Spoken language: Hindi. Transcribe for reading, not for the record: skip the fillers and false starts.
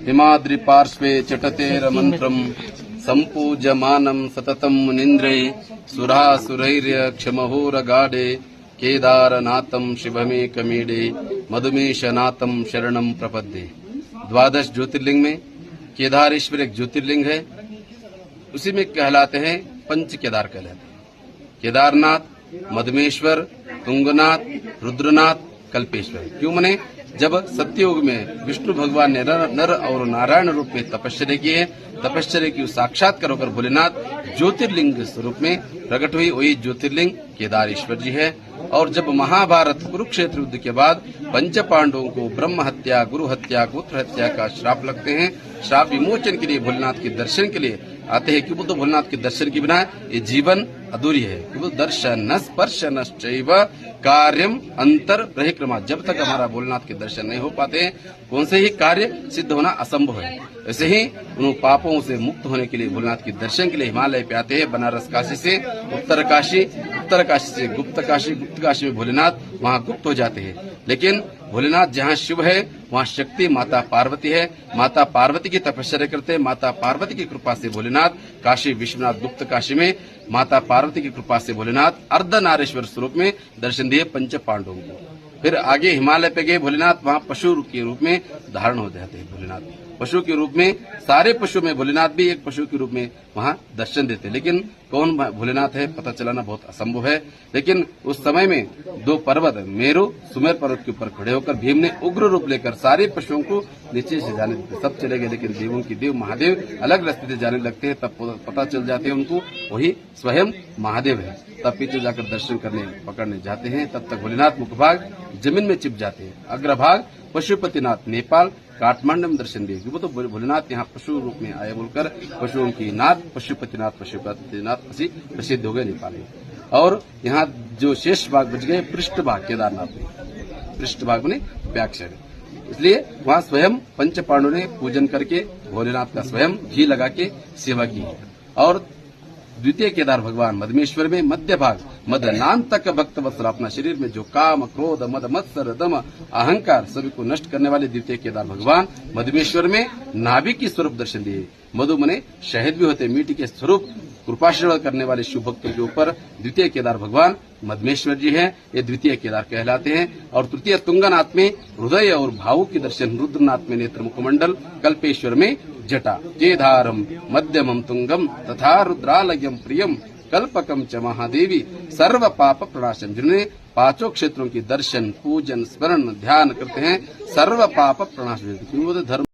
हिमाद्रि पार्श्वे चटतेरमन्त्रम् सम्पूज्यमानं सततं मुनीन्द्रे सुरासुरैर्यक्षमहोरगाढे केदारनाथं शिवमेकमीडे मधुमेशनाथं शरणं प्रपद्ये। 12 ज्योतिर्लिंग में केदारेश्वर एक ज्योतिर्लिंग है, उसी में कहलाते हैं पंच केदार कहलाते हैं। केदारनाथ, मधुमेश्वर, तुंगनाथ, रुद्रनाथ, कल्पेश्वर। क्यों मने? जब सत्ययुग में विष्णु भगवान ने नर और नारायण रूप में तपस्या की है, तपस्या की साक्षात्कार होकर भोलेनाथ ज्योतिर्लिंग स्वरूप में प्रकट हुई, वही ज्योतिर्लिंग केदारेश्वर जी है। और जब महाभारत कुरुक्षेत्र युद्ध के बाद पंच पांडवों को ब्रह्म हत्या, गुरु हत्या, पुत्र हत्या का श्राप लगते हैं, श्राप विमोचन के लिए भोलेनाथ के दर्शन के लिए आते हैं। क्यों? तो भोलेनाथ के दर्शन के बिना ये जीवन अधूरी है। क्यों? दर्शन स्पर्शनश्चैव कार्यम अंतर परिक्रमा। जब तक हमारा भोलेनाथ के दर्शन नहीं हो पाते हैं, कौन से ही कार्य सिद्ध होना असंभव है। ऐसे ही उन पापों से मुक्त होने के लिए भोलेनाथ के दर्शन के लिए हिमालय पे आते हैं। बनारस काशी से उत्तर काशी, उत्तर काशी से गुप्त काशी, गुप्त काशी में भोलेनाथ वहाँ गुप्त हो जाते हैं। लेकिन भोलेनाथ जहाँ शिव है वहाँ शक्ति माता पार्वती है। माता पार्वती की तपस्या करते हैं। माता पार्वती की कृपा से भोलेनाथ काशी विश्वनाथ गुप्त काशी में माता पार्वती की कृपा से भोलेनाथ अर्धनारेश्वर स्वरूप में दर्शन दिए पंच पांडवों को। फिर आगे हिमालय पे गए भोलेनाथ, वहाँ पशु के रूप में धारण हो जाते हैं भोलेनाथ। पशु के रूप में सारे पशु में भोलेनाथ भी एक पशु के रूप में वहाँ दर्शन देते। लेकिन कौन भोलेनाथ है पता चलाना बहुत असंभव है। लेकिन उस समय में 2 पर्वत मेरु सुमेर पर्वत के ऊपर खड़े होकर भीम ने उग्र रूप लेकर सारे पशुओं को नीचे से जाने देते। सब चले गए, लेकिन देवों की देव महादेव अलग रास्ते से जाने लगते हैं। तब पता चल जाते हैं उनको वही स्वयं महादेव है। तब पीछे जाकर दर्शन करने पकड़ने जाते हैं। तब तक भोलेनाथ मुखभाग जमीन में चिप जाते हैं। अग्रभाग पशुपतिनाथ नेपाल काठमांडू में दर्शन दिए। वो तो भोलेनाथ यहाँ पशु रूप में आए बोलकर पशुओं की नाथ पशुपतिनाथ ऐसी प्रसिद्ध हो गए नेपाल में। और यहाँ जो शेष भाग बच गए पृष्ठ भाग केदारनाथ में, पृष्ठ भाग में बैक साइड, इसलिए वहाँ स्वयं पंच पांडवों ने पूजन करके भोलेनाथ का स्वयं घी लगा के सेवा की है। और द्वितीय केदार भगवान मधमेश्वर में मध्य भाग मद नाम तक भक्त वत्सल, अपना शरीर में जो काम क्रोध मद मत्सर दम अहंकार सभी को नष्ट करने वाले द्वितीय केदार भगवान मधमेश्वर में नाभि की स्वरूप दर्शन दिए। मधु मने शहद भी होते, मीठी के स्वरूप कृपाशीर्वाद करने वाले शुभ भक्तों के ऊपर द्वितीय केदार भगवान मधमेश्वर जी हैं। ये द्वितीय केदार कहलाते हैं। और तृतीय तुंगनाथ में हृदय और भावों के दर्शन, रुद्रनाथ में नेत्र मुखमंडल, कल्पेश्वर में जटा, केदारम मध्यमम तुंगम तथा रुद्रालयम प्रियम कल्पकम च महादेवी सर्व पाप प्रणाशम। जिन्होंने 5 क्षेत्रों की दर्शन पूजन स्मरण ध्यान करते हैं सर्व पाप प्रणाश। धर्म